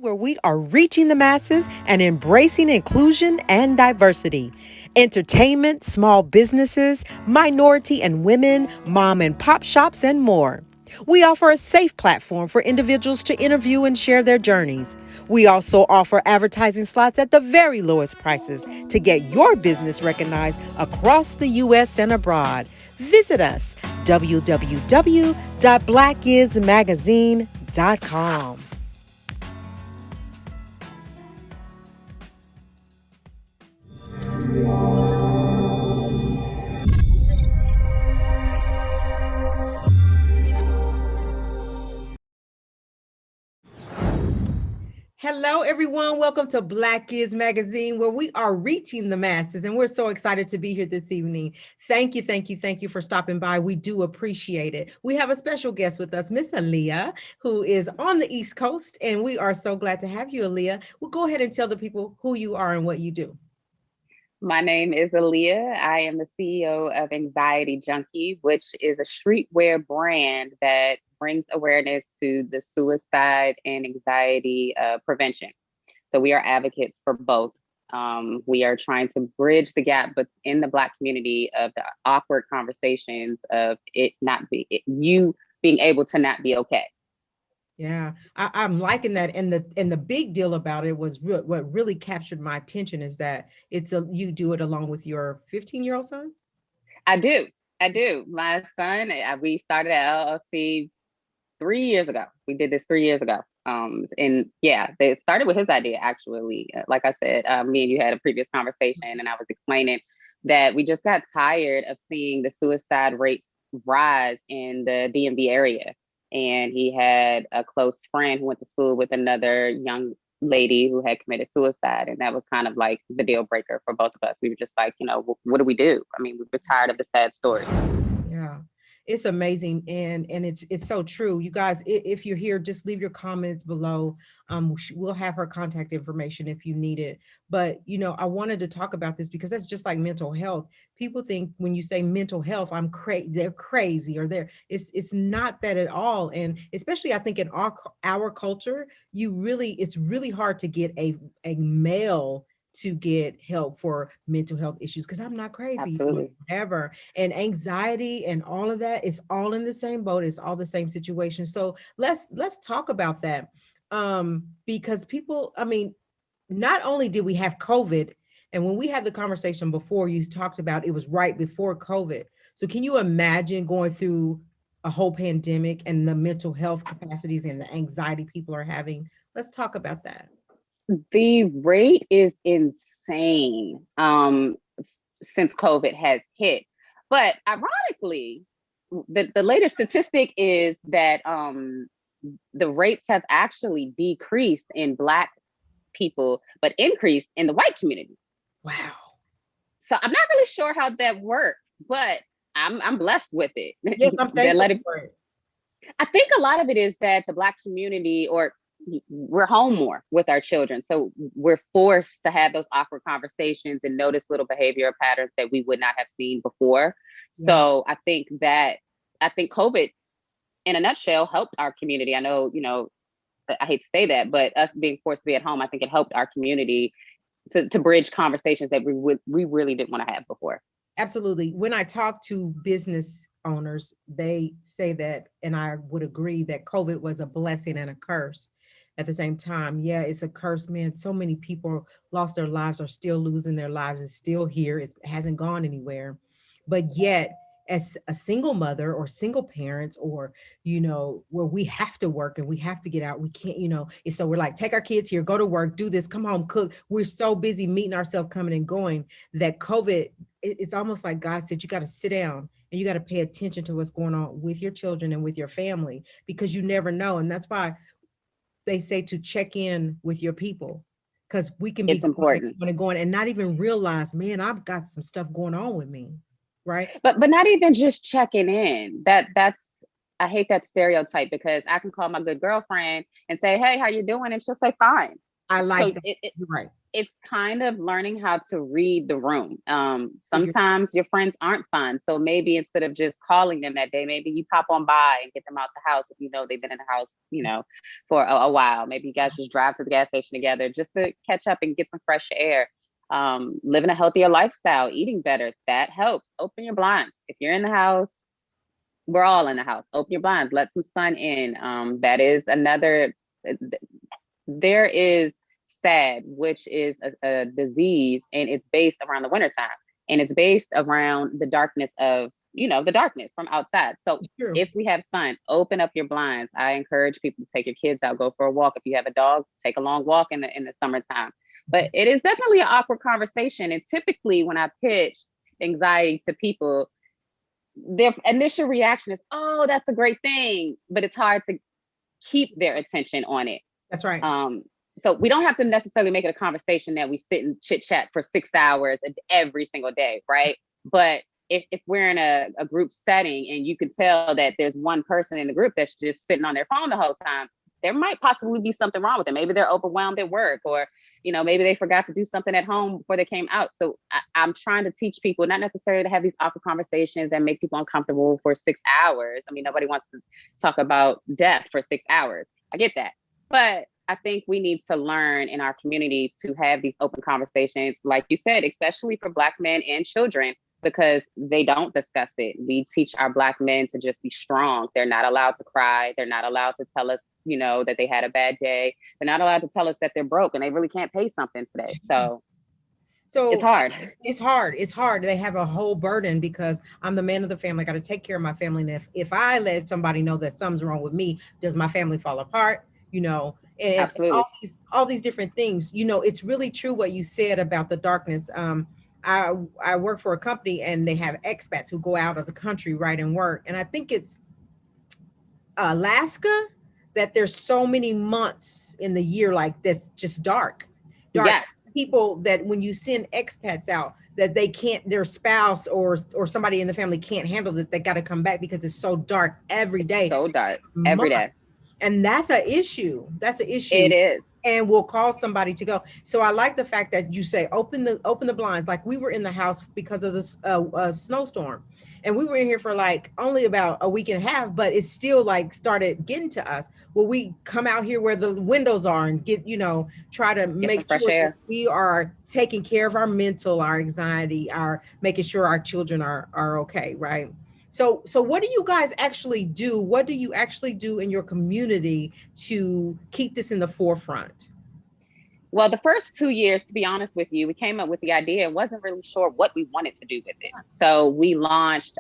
where we are reaching the masses and embracing inclusion and diversity. Entertainment, small businesses, minority and women, mom and pop shops, and more. We offer a safe platform for individuals to interview and share their journeys. We also offer advertising slots at the very lowest prices to get your business recognized across the U.S. and abroad. Visit us www.blackismagazine.com. Hello, everyone. Welcome to Black Is Magazine, where we are reaching the masses, and we're so excited to be here this evening. Thank you, thank you, thank you for stopping by. We do appreciate it. We have a special guest with us, Miss Alia, who is on the East Coast, and we are so glad to have you, Alia. Well, go ahead and tell the people who you are and what you do. My name is Alia. I am the CEO of Anxiety Junkie, which is a streetwear brand that brings awareness to the suicide and anxiety prevention. So we are advocates for both. We are trying to bridge the gap, but in the Black community of the awkward conversations of you being able to not be okay. Yeah, I'm liking that, and the big deal about it was what really captured my attention is that you do it along with your 15-year-old son. I do. I do. My son, we started at LLC 3 years ago. We did this 3 years ago. And yeah, it started with his idea, actually. Like I said, me and you had a previous conversation, and I was explaining that we just got tired of seeing the suicide rates rise in the DMV area. And he had a close friend who went to school with another young lady who had committed suicide. And that was kind of like the deal breaker for both of us. We were just like, what do we do? I mean, we were tired of the sad story. Yeah, it's amazing, and it's so true. You guys, if you're here, just leave your comments below. We'll have her contact information if you need it. But I wanted to talk about this because that's just like mental health. People think when you say mental health, I'm crazy, they're crazy, or they're it's not that at all. And especially I think in our culture, it's really hard to get a male to get help for mental health issues because I'm not crazy, Absolutely. whatever. And anxiety and all of that is all in the same boat. It's all the same situation. So let's talk about that. Because people, I mean, not only did we have COVID, and when we had the conversation before, you talked about it was right before COVID. So can you imagine going through a whole pandemic and the mental health capacities and the anxiety people are having? Let's talk about that. The rate is insane since COVID has hit. But ironically, the latest statistic is that the rates have actually decreased in Black people, but increased in the white community. Wow. So I'm not really sure how that works, but I'm blessed with it. Yes, I'm thankful for it. I think a lot of it is that the Black community, or we're home more with our children. So we're forced to have those awkward conversations and notice little behavioral patterns that we would not have seen before. Yeah. So I think COVID in a nutshell helped our community. I know, I hate to say that, but us being forced to be at home, I think it helped our community to bridge conversations that we really didn't want to have before. Absolutely. When I talk to business owners, they say that, and I would agree that COVID was a blessing and a curse at the same time. Yeah, it's a curse, man. So many people lost their lives, are still losing their lives. It's still here. It hasn't gone anywhere. But yet, as a single mother or single parents, or, where we have to work and we have to get out, we can't, so we're like, take our kids here, go to work, do this, come home, cook. We're so busy meeting ourselves, coming and going, that COVID, it's almost like God said, you got to sit down and you got to pay attention to what's going on with your children and with your family, because you never know. And that's why they say to check in with your people, because we can be It's important. going and not even realize, man, I've got some stuff going on with me. Right. But not even just checking in. That's I hate that stereotype, because I can call my good girlfriend and say, hey, how you doing? And she'll say, fine. I like So that. You're right. it's kind of learning how to read the room. Figure. Sometimes your friends aren't fun. So maybe instead of just calling them that day, maybe you pop on by and get them out the house if you know they've been in the house, for a while. Maybe you guys just drive to the gas station together just to catch up and get some fresh air. Living a healthier lifestyle, eating better, that helps. Open your blinds. If you're in the house, we're all in the house. Open your blinds, let some sun in. That is another, there is SAD, which is a disease, and it's based around the wintertime. And it's based around the darkness of, the darkness from outside. So True. if we have sun, open up your blinds. I encourage people to take your kids out, go for a walk. If you have a dog, take a long walk in the summertime. But it is definitely an awkward conversation. And typically when I pitch anxiety to people, their initial reaction is, oh, that's a great thing. But it's hard to keep their attention on it. That's right. So we don't have to necessarily make it a conversation that we sit and chit chat for 6 hours every single day, right? But if we're in a group setting and you can tell that there's one person in the group that's just sitting on their phone the whole time, there might possibly be something wrong with them. Maybe they're overwhelmed at work, or maybe they forgot to do something at home before they came out. So I'm trying to teach people not necessarily to have these awkward conversations that make people uncomfortable for 6 hours. I mean, nobody wants to talk about death for 6 hours. I get that. But I think we need to learn in our community to have these open conversations, like you said, especially for Black men and children, because they don't discuss it. We teach our Black men to just be strong. They're not allowed to cry. They're not allowed to tell us, that they had a bad day. They're not allowed to tell us that they're broke and they really can't pay something today. So it's So hard. it's hard. It's hard. They have a whole burden because I'm the man of the family. I got to take care of my family. And if I let somebody know that something's wrong with me, does my family fall apart? And Absolutely. all these different things. It's really true what you said about the darkness. I work for a company and they have expats who go out of the country, right, and work. And I think it's Alaska that there's so many months in the year like this, just dark Yes. people that when you send expats out that they can't, their spouse or somebody in the family can't handle it, they got to come back because it's so dark every It's day, so dark every month. day. And that's an issue. It is. And we'll call somebody to go. So I like the fact that you say open the blinds. Like we were in the house because of this snowstorm, and we were in here for like only about a week and a half, but it still like started getting to us. Well, we come out here where the windows are and try to Get some make fresh sure that air. we are taking care of our mental, our anxiety, our making sure our children are okay, right? So what do you guys actually do? What do you actually do in your community to keep this in the forefront? Well, the first 2 years, to be honest with you, we came up with the idea and wasn't really sure what we wanted to do with it. So we launched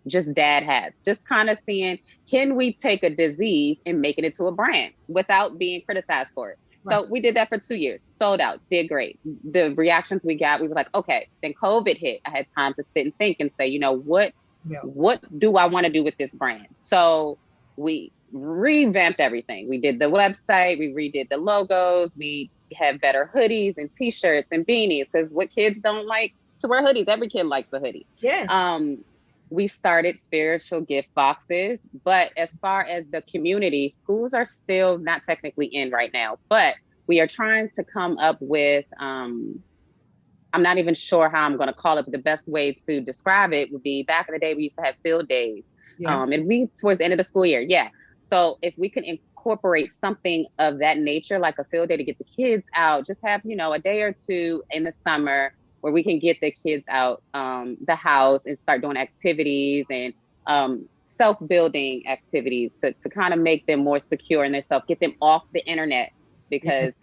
just dad hats, just kind of seeing, can we take a disease and make it into a brand without being criticized for it? Right. So we did that for 2 years, sold out, did great. The reactions we got, we were like, okay, then COVID hit. I had time to sit and think and say, Yes. what do I want to do with this brand? So we revamped everything. We did the website, we redid the logos, we have better hoodies and t-shirts and beanies, because what kids don't like to wear hoodies, every kid likes a hoodie. Yes. We started spiritual gift boxes, but as far as the community, schools are still not technically in right now, but we are trying to come up with I'm not even sure how I'm going to call it, but the best way to describe it would be, back in the day, we used to have field days. Yeah. It'd be towards the end of the school year. Yeah. So if we can incorporate something of that nature, like a field day to get the kids out, just have, a day or two in the summer where we can get the kids out the house and start doing activities and self-building activities to kind of make them more secure in themselves, get them off the internet, Yes. because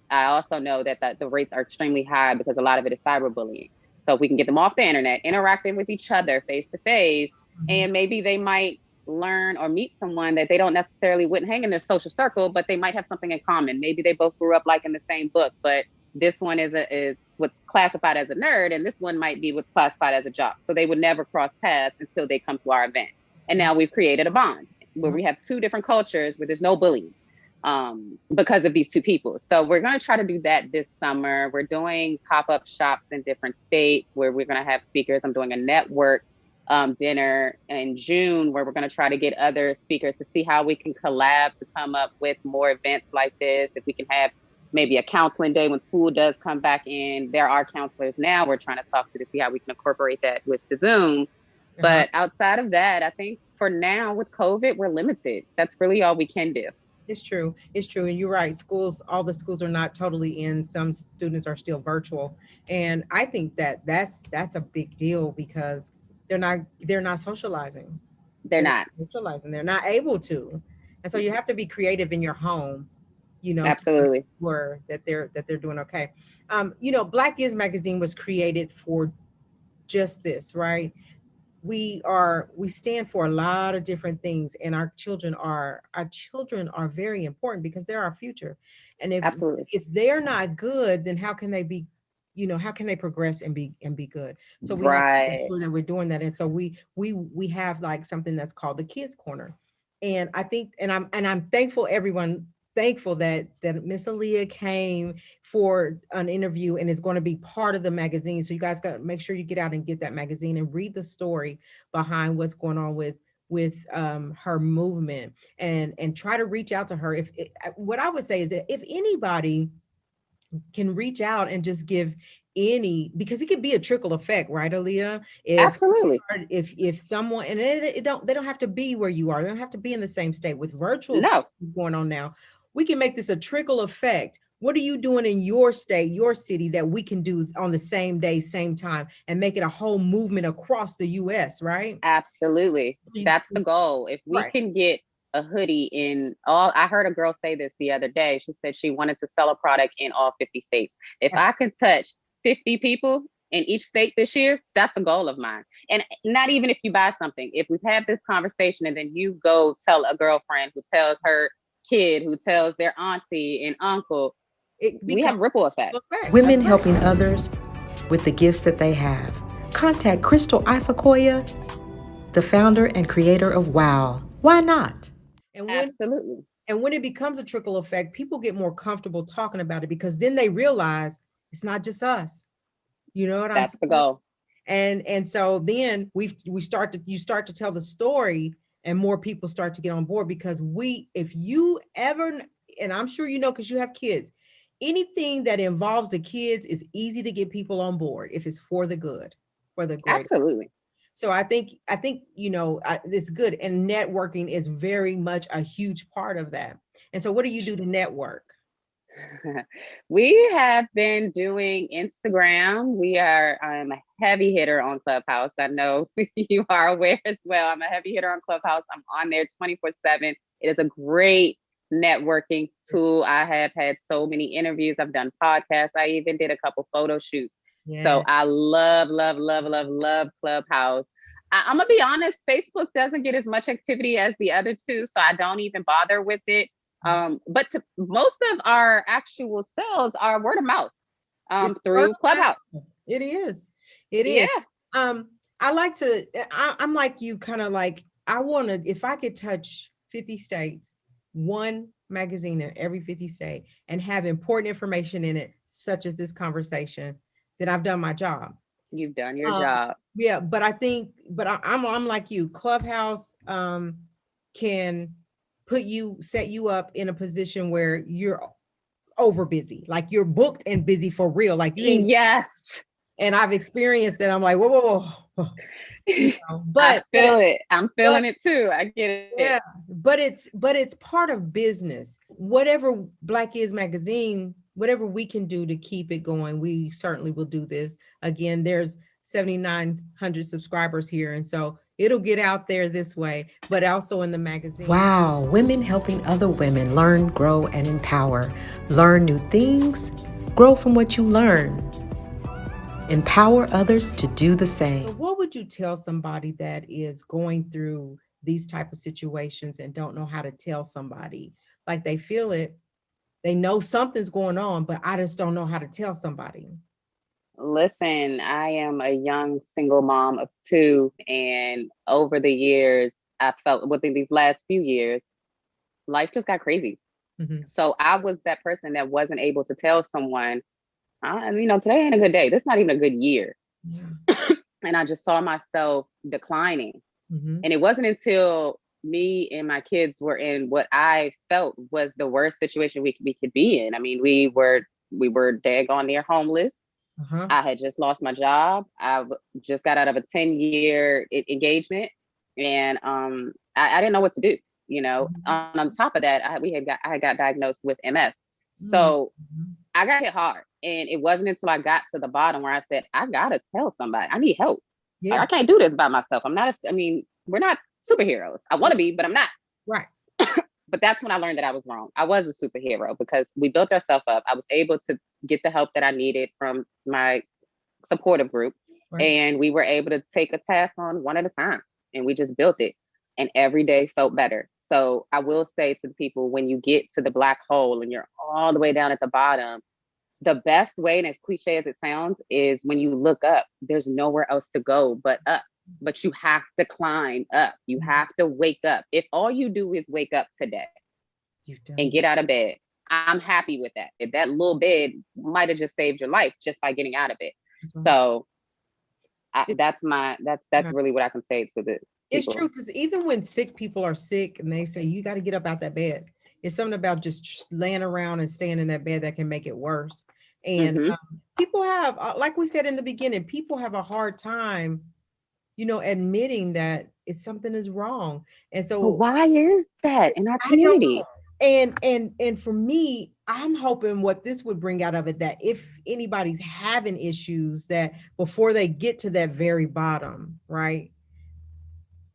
I also know that the rates are extremely high because a lot of it is cyberbullying. So if we can get them off the internet, interacting with each other face to face, Mhm. and maybe they might learn or meet someone that they don't necessarily wouldn't hang in their social circle, but they might have something in common. Maybe they both grew up like in the same book, but this one is what's classified as a nerd, and this one might be what's classified as a jock. So they would never cross paths until they come to our event. And now we've created a bond where we have two different cultures where there's no bullying because of these two people. So we're going to try to do that this summer. We're doing pop-up shops in different states where we're going to have speakers. I'm doing a network dinner in June where we're going to try to get other speakers to see how we can collab to come up with more events like this. If we can have maybe a counseling day when school does come back in. There are counselors now we're trying to talk to see how we can incorporate that with the Zoom. Uh-huh. But outside of that, I think for now with COVID, we're limited. That's really all we can do. It's true. It's true. And you're right. Schools, all the schools are not totally in. Some students are still virtual. And I think that that's a big deal because they're not socializing. They're They're not not. socializing. They're not able to. And so you have to be creative in your home, to make Absolutely. sure that they're doing okay. Black is magazine was created for just this, right? We stand for a lot of different things, and our children are very important because they're our future. And if Absolutely. if they're not good, then how can they progress and be good? So we have to make Right. sure that we're doing that. And so we have like something that's called the kids corner. And I think, and I'm thankful that Miss Aaliyah came for an interview and is going to be part of the magazine. So you guys got to make sure you get out and get that magazine and read the story behind what's going on with her movement, and try to reach out to her. What I would say is that if anybody can reach out and just give because it could be a trickle effect, right, Aaliyah? Absolutely. If someone, and they don't have to be where you are, they don't have to be in the same state. With virtual stuff No, that's going on now, we can make this a trickle effect. What are you doing in your state, your city, that we can do on the same day, same time, and make it a whole movement across the US, right? absolutely. You- That's the goal. If we right. can get a hoodie in all, I heard a girl say this the other day. She said she wanted to sell a product in all 50 states. If I could touch 50 people in each state this year, that's a goal of mine. And not even if you buy something, if we've had this conversation and then you go tell a girlfriend who tells her kid, who tells their auntie and uncle, It we have becomes ripple effect. effect. Women That's right. helping others with the gifts that they have. Contact Crystal Ifakoya, the founder and creator of WOW. Why not? And when Absolutely. And when it becomes a trickle effect, people get more comfortable talking about it because then they realize it's not just us. You know what I'm That's the saying? goal. And so then we start to you start to tell the story, and more people start to get on board because if you ever, and I'm sure you know because you have kids, anything that involves the kids is easy to get people on board if it's for the good, for the greater. Absolutely. So I think it's good, and networking is very much a huge part of that. And so, what do you do to network? We have been doing Instagram. I'm a heavy hitter on Clubhouse. I know you are aware as well. I'm a heavy hitter on Clubhouse. I'm on there 24/7. It is a great networking tool. I have had so many interviews. I've done podcasts. I even did a couple photo shoots. So Yeah, I love, love, love, love, love Clubhouse. I'm gonna be honest, Facebook doesn't get as much activity as the other two, so I don't even bother with it. But most of our actual sales are word of mouth it's word through of Clubhouse. mouth. It is. It is. Yeah, I like to. I'm like you, kind of like I want to. If I could touch 50 states, one magazine in every 50 state, and have important information in it, such as this conversation, then I've done my job. you've done your Um, job. yeah, but I think, but I'm like you. Clubhouse can set you up in a position where you're over busy, like you're booked and busy for real, like you ain't. Yes, And I've experienced that. I'm like, whoa, whoa, whoa, I but feel it. I'm but feeling it too. I get it. yeah, but it's part of business. Whatever Black is magazine, whatever we can do to keep it going, we certainly will do this. Again, there's 7,900 subscribers here, and so it'll get out there this way, but also in the magazine. Wow, women helping other women learn, grow, and empower. Learn new things, grow from what you learn, empower others to do the So same. what would you tell somebody that is going through these type of situations and don't know how to tell somebody? Like they feel it, they know something's going on, but I just don't know how to tell somebody. Listen, I am a young single mom of two, and over the years, I felt within these last few years, life just got crazy. Mhm. So I was that person that wasn't able to tell someone, today ain't a good day. This is not even a good year. Yeah. And I just saw myself declining. Mhm. And it wasn't until me and my kids were in what I felt was the worst situation we could be in. I mean, we were daggone near homeless. Uh-huh. I had just lost my job. Just got out of a 10-year engagement, and I didn't know what to do. On top of that, I got diagnosed with MS. So Mhm. I got hit hard, and it wasn't until I got to the bottom where I said, I gotta tell somebody. I need help. I Yes. can't do this by myself. I'm not. I mean, we're not superheroes. I want to be, but I'm not. Right. But that's when I learned that I was wrong. I was a superhero because we built ourselves up. I was able to get the help that I needed from my supportive group. Right. And we were able to take a task on one at a time. And we just built it. And every day felt better. So I will say to the people, when you get to the black hole and you're all the way down at the bottom, the best way, and as cliche as it sounds, is when you look up, there's nowhere else to go but up. But you have to climb up. You have to wake up. If all you do is wake up today You've done and get out of bed, I'm happy with that. If that little bed might have just saved your life just by getting out of it. That's right. So It- that's Yeah. really what I can say to the It's people. true, because even when sick people are sick and they say you got to get up out that bed, it's something about just laying around and staying in that bed that can make it worse. And Hmm. people have, like we said in the beginning, people have a hard time, admitting that it's something is wrong. And But so why is that in our I don't know. community? And for me, I'm hoping what this would bring out of it, that if anybody's having issues, that before they get to that very bottom, right,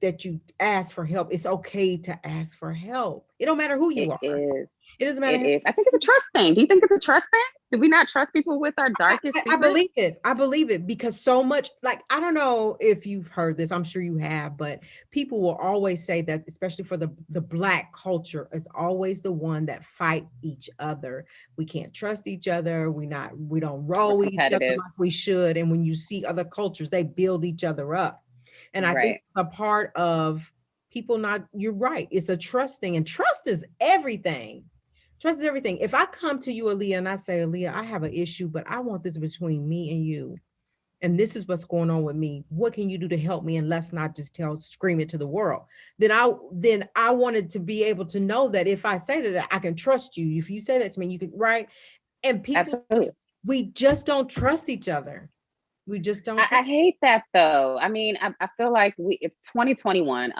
that you ask for help. It's okay to ask for help. It don't matter who you It are. is. It doesn't matter It is. I think it's a trust thing. Do you think it's a trust thing? Do we not trust people with our darkest I secrets? believe it. I believe it, because so much, like, I don't know if you've heard this, I'm sure you have, but people will always say that, especially for the black culture, is always the one that fight each other. We can't trust each other. We don't We're roll each other competitive. like we should. And when you see other cultures, they build each other up. And I think Right. a part of people not, you're right. It's a trust thing, and trust is everything. Trust is everything. If I come to you, Aaliyah, and I say, Aaliyah, I have an issue, but I want this between me and you, and this is what's going on with me. What can you do to help me? And let's not just scream it to the world. Then I wanted to be able to know that if I say that I can trust you. If you say that to me, you can, right? And people, Absolutely. we just don't trust each other. We just don't I trust. hate that though. I mean, I feel like it's 2021.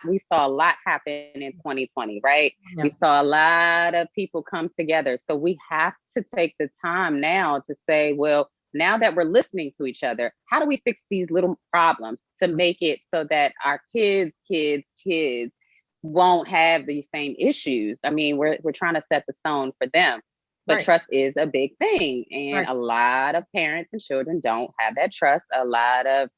We saw a lot happen in 2020, right? Yeah. We saw a lot of people come together. So we have to take the time now to say, well, now that we're listening to each other, how do we fix these little problems to make it so that our kids won't have these same issues? I mean, we're trying to set the stone for them. But Right. trust is a big thing. And Right. a lot of parents and children don't have that trust. A lot of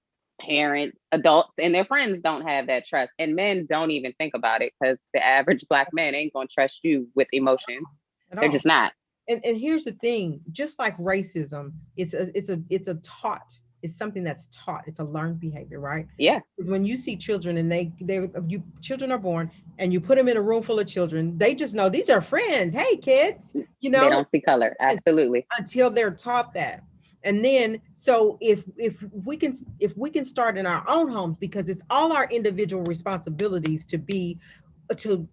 parents, adults, and their friends don't have that trust. And men don't even think about it, because the average black man ain't going to trust you with emotions. At They're all. just not. And here's the thing, just like racism, it's a taught, it's something that's taught, it's a learned behavior, right? Yeah. Because when you see children and children are born, and you put them in a room full of children, they just know these are friends. Hey kids, They don't see color. Absolutely. until they're taught that. And then, so if we can start in our own homes, because it's all our individual responsibilities to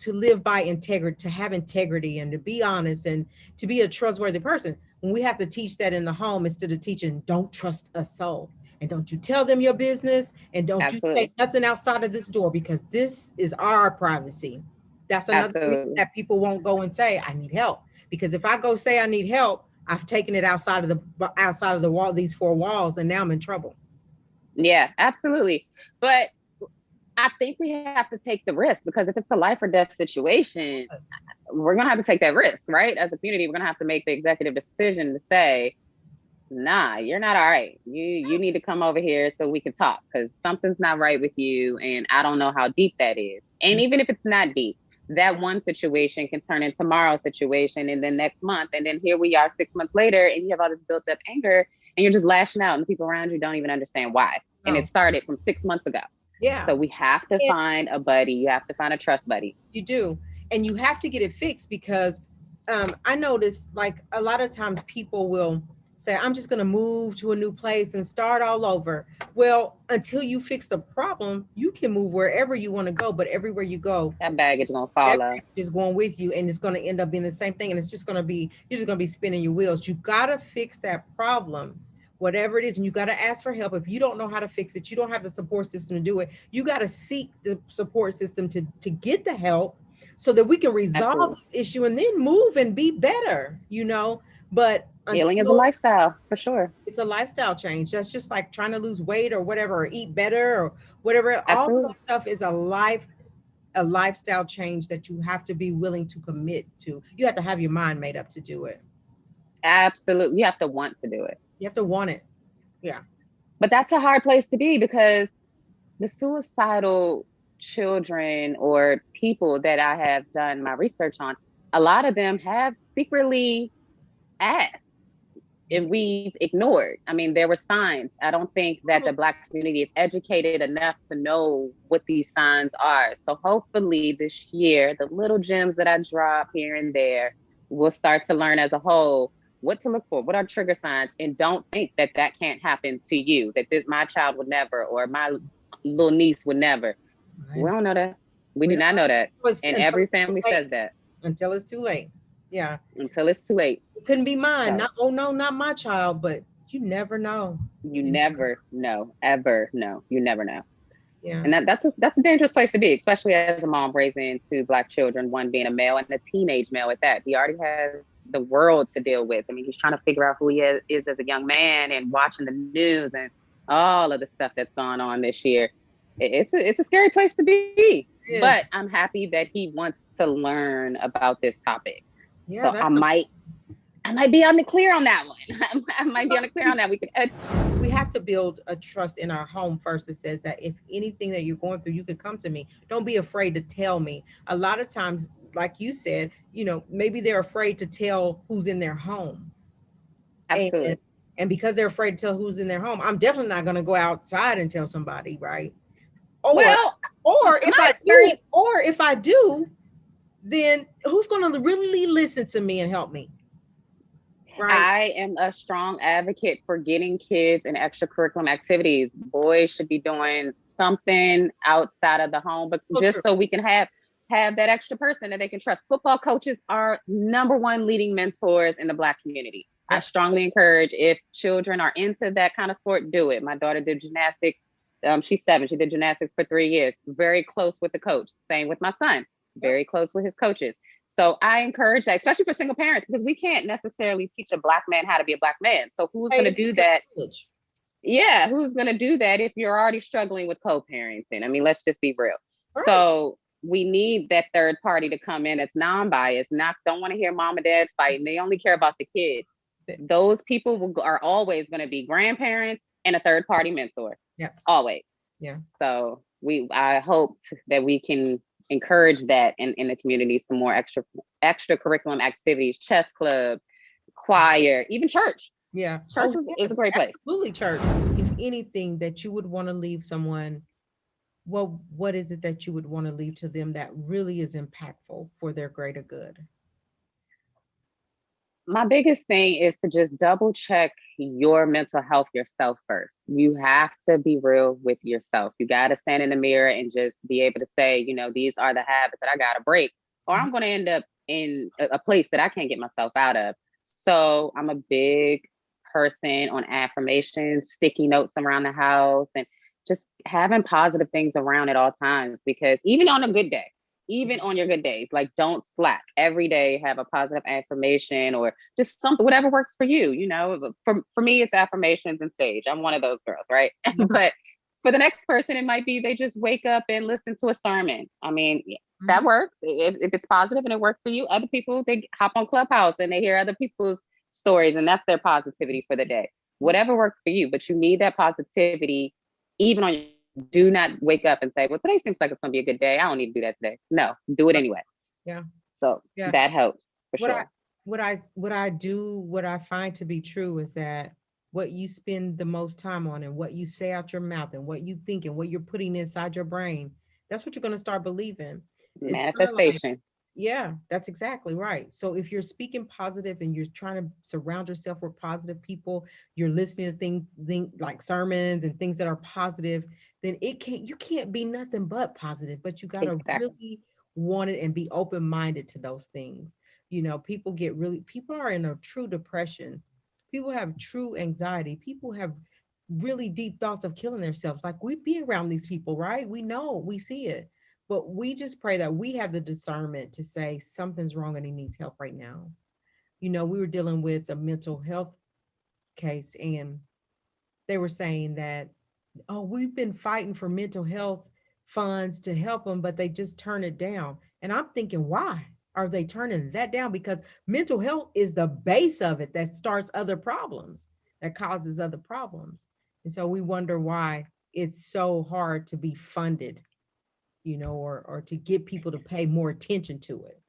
live by integrity, to have integrity, and to be honest, and to be a trustworthy person. When we have to teach that in the home, instead of teaching, don't trust a soul, and don't you tell them your business, and don't you say Absolutely. nothing outside of this door, because this is our privacy. That's another reason Absolutely. that people won't go and say, I need help. Because if I go say I need help, I've taken it outside of the wall, these four walls, and now I'm in trouble. Yeah, absolutely. But I think we have to take the risk, because if it's a life or death situation, we're going to have to take that risk, right? As a community, we're going to have to make the executive decision to say, nah, you're not all right. You need to come over here so we can talk, because something's not right with you. And I don't know how deep that is. And even if it's not deep, that one situation can turn into tomorrow's situation, and then next month. And then here we are 6 months later, and you have all this built up anger, and you're just lashing out, and the people around you don't even understand why. And No. it started from 6 months ago. Yeah. So we have to find a buddy. You have to find a trust buddy. You do. And you have to get it fixed, because I notice, like, a lot of times people will say, I'm just going to move to a new place and start all over. Well, until you fix the problem, you can move wherever you want to go, but everywhere you go, That baggage gonna that follow. is going with you, and it's going to end up being the same thing. And it's just going to be, you're just going to be spinning your wheels. You got to fix that problem, whatever it is. And you got to ask for help. If you don't know how to fix it, you don't have the support system to do it. You got to seek the support system to get the help so that we can resolve Absolutely. this issue and then move and be better, But Healing is a until lifestyle for sure. it's a lifestyle change, that's just like trying to lose weight or whatever, or eat better or whatever. All of Absolutely. that stuff is a lifestyle change that you have to be willing to commit to. You have to have your mind made up to do it. Absolutely. You have to want to do it. You have to want it. Yeah. But that's a hard place to be because the suicidal children or people that I have done my research on, a lot of them have secretly asked and we've ignored. I mean, there were signs. I don't think that the Black community is educated enough to know what these signs are. So hopefully this year, the little gems that I drop here and there, we'll start to learn as a whole what to look for, what are trigger signs, and don't think that that can't happen to you, that my child would never, or my little niece would never. Right. We don't know that. We We do not don't know that. And until every it's too family late. says that Until it's too late. Yeah. until it's too late. It couldn't be mine. So Not, oh no, not my child, but you never know. you You never never know, ever know. You never know. Yeah. And that's a dangerous place to be, especially as a mom raising two Black children, one being a male and a teenage male at that. He already has the world to deal with. I mean, he's trying to figure out who he is as a young man and watching the news and all of the stuff that's gone on this year. It's a scary place to be. It is. But I'm happy that he wants to learn about this topic. Yeah, So that's I might be on the clear on that one. I might be on the clear on that. we have to build a trust in our home first that says that if anything that you're going through, you can come to me. Don't be afraid to tell me. A lot of times, like you said, maybe they're afraid to tell who's in their home. And Absolutely. and because they're afraid to tell who's in their home, I'm definitely not going to go outside and tell somebody, right? Or Well, or if my I do, experience, then who's going to really listen to me and help me? Right? I am a strong advocate for getting kids in extracurricular activities. Boys should be doing something outside of the home, but So just true. so we can have that extra person that they can trust. Football coaches are number one leading mentors in the Black community. I Yep. strongly encourage, if children are into that kind of sport, do it. My daughter did gymnastics. She's 7. She did gymnastics for 3 years. Very close with the coach. Same with my son. Yep. Very close with his coaches. So I encourage that, especially for single parents, because we can't necessarily teach a Black man how to be a Black man. So who's going to do It's a that? privilege. Yeah, who's going to do that if you're already struggling with co-parenting? I mean, let's just be real. Right. So we need that third party to come in that's non-biased, don't want to hear mom and dad fighting. They only care about the kid. That's it. Those people are always going to be grandparents and a third party mentor. Yeah. Always. Yeah. So I hope that we can encourage that in the community, some more extracurriculum activities, chess clubs, choir, even church. Yeah. Church is a great place. Absolutely, church. If anything that you would want to leave someone, well, what is it that you would want to leave to them that really is impactful for their greater good? My biggest thing is to just double check your mental health yourself first. You have to be real with yourself. You got to stand in the mirror and just be able to say, these are the habits that I got to break, or I'm going to end up in a place that I can't get myself out of. So I'm a big person on affirmations, sticky notes around the house, and just having positive things around at all times, because even on a good day, even on your good days, like, don't slack. Every day have a positive affirmation or just something, whatever works for you. For me, it's affirmations and sage. I'm one of those girls, right? Yeah. But for the next person, it might be they just wake up and listen to a sermon. I mean, Mm-hmm. that works. If it's positive and it works for you. Other people, they hop on Clubhouse and they hear other people's stories, and that's their positivity for the day. Whatever works for you, but you need that positivity even on your. Do not wake up and say, well, today seems like it's going to be a good day. I don't need to do that today. No, do it anyway. Yeah. So Yeah. that helps for sure. What I find to be true is that what you spend the most time on and what you say out your mouth and what you think and what you're putting inside your brain, that's what you're going to start believing. It's kind of like, Manifestation. Yeah, that's exactly right. So if you're speaking positive and you're trying to surround yourself with positive people, you're listening to things like sermons and things that are positive, then you can't be nothing but positive, but you got to Exactly. really want it and be open-minded to those things. People are in a true depression. People have true anxiety. People have really deep thoughts of killing themselves. Like we be around these people, right? We know, we see it, but we just pray that we have the discernment to say something's wrong and he needs help right now. We were dealing with a mental health case, and they were saying that, oh, we've been fighting for mental health funds to help them, but they just turn it down. And I'm thinking, why are they turning that down? Because mental health is the base of it that starts other problems, that causes other problems. And so we wonder why it's so hard to be funded, or to get people to pay more attention to it.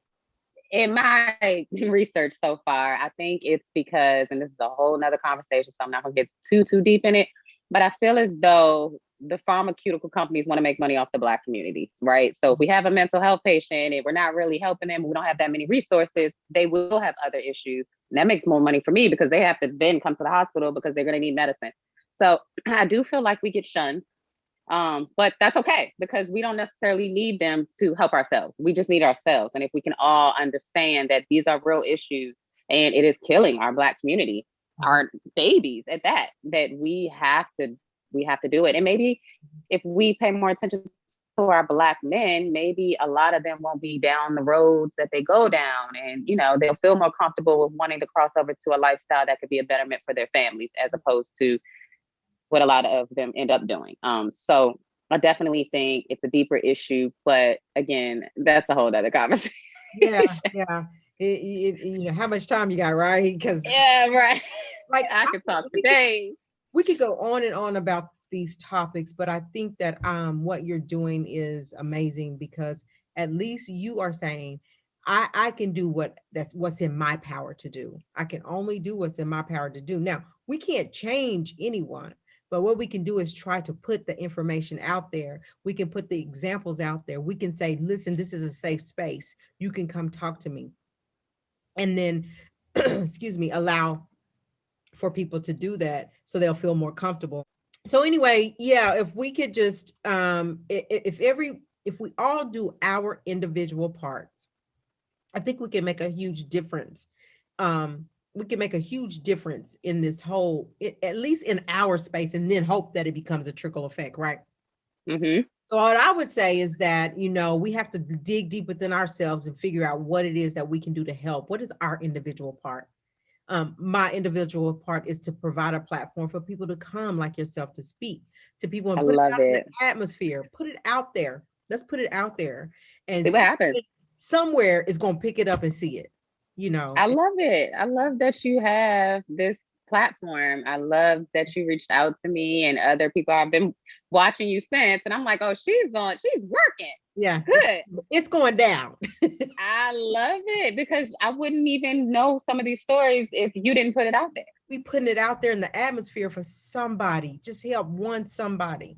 In my research so far, I think it's because, and this is a whole nother conversation, so I'm not gonna get too deep in it, but I feel as though the pharmaceutical companies want to make money off the Black communities, right? So if we have a mental health patient and we're not really helping them, we don't have that many resources, they will have other issues. And that makes more money for me because they have to then come to the hospital because they're going to need medicine. So I do feel like we get shunned. But that's okay because we don't necessarily need them to help ourselves. We just need ourselves. And if we can all understand that these are real issues and it is killing our Black community, Mhm. our babies at that, that we have to do it. And maybe if we pay more attention to our Black men, maybe a lot of them won't be down the roads that they go down, and they'll feel more comfortable with wanting to cross over to a lifestyle that could be a betterment for their families as opposed to what a lot of them end up doing. So I definitely think it's a deeper issue, but again, that's a whole other conversation. Yeah, yeah. How much time you got, right? Because Yeah, right. like I could talk for days. we could go on and on about these topics, but I think that what you're doing is amazing, because at least you are saying I can do what's in my power to do. I can only do what's in my power to do. Now, we can't change anyone, but what we can do is try to put the information out there. We can put the examples out there. We can say, listen, this is a safe space. You can come talk to me. And then excuse me, allow for people to do that so they'll feel more comfortable. So anyway, yeah, if we could just if we all do our individual parts, I think we can make a huge difference. We can make a huge difference in this whole, at least in our space, and then hope that it becomes a trickle effect, right? Mm-hmm. So what I would say is that, we have to dig deep within ourselves and figure out what it is that we can do to help. What is our individual part? My individual part is to provide a platform for people to come like yourself to speak to people I and put it love out in it. the atmosphere, put it out there. Let's put it out there, and See what happens. somewhere is going to pick it up and see it, I love it. I love that you have this platform. I love that you reached out to me and other people. I've been watching you since, and I'm like, oh, she's working. Yeah, Good. it's going down. I love it because I wouldn't even know some of these stories if you didn't put it out there. We putting it out there in the atmosphere for somebody, just help one somebody,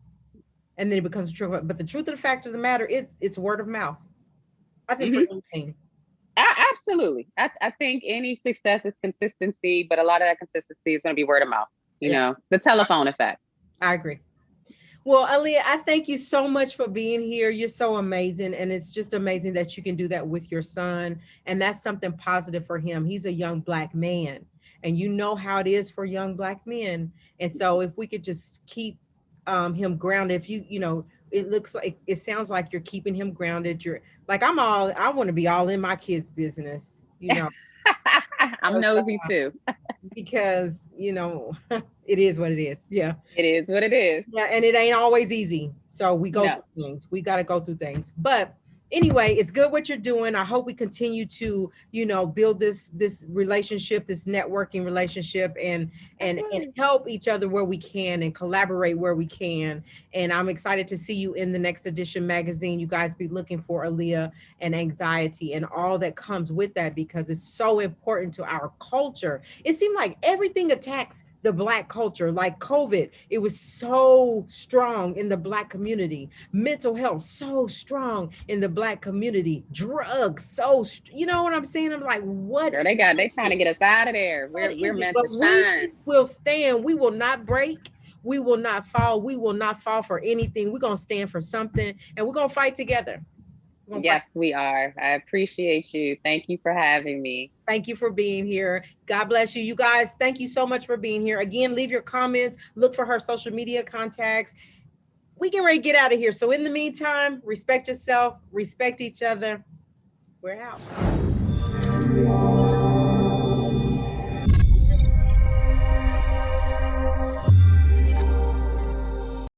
and then it becomes a trickle. But the truth of the fact of the matter is, it's word of mouth. I think for Hmm. anything. Absolutely. I think any success is consistency, but a lot of that consistency is going to be word of mouth, Yeah, the telephone effect. I agree. Well, Aaliyah, I thank you so much for being here. You're so amazing. And it's just amazing that you can do that with your son. And that's something positive for him. He's a young Black man. And you know how it is for young Black men. And so if we could just keep him grounded, if it looks like, it sounds like you're keeping him grounded. You're like, I want to be all in my kids' business, I'm nosy too. because, it is what it is. Yeah. It is what it is. Yeah, and it ain't always easy. So we go No. through things. We got to go through things. But anyway, it's good what you're doing. I hope we continue to, build this relationship, this networking relationship, and Absolutely. help each other where we can and collaborate where we can. And I'm excited to see you in the next edition magazine. You guys be looking for Aaliyah and anxiety and all that comes with that, because it's so important to our culture. It seems like everything attacks the Black culture. Like COVID, it was so strong in the Black community. Mental health, so strong in the Black community. Drugs, you know what I'm saying? I'm like, what? Girl, they trying to get us out of there. What We're is it? meant But to we shine. will stand. We will not break. We will not fall. We will not fall for anything. We're going to stand for something, and we're going to fight together. Yes, we are. I appreciate you. Thank you for having me. Thank you for being here. God bless you. You guys, thank you so much for being here. Again, leave your comments. Look for her social media contacts. We can ready to get out of here. So in the meantime, respect yourself, respect each other. We're out.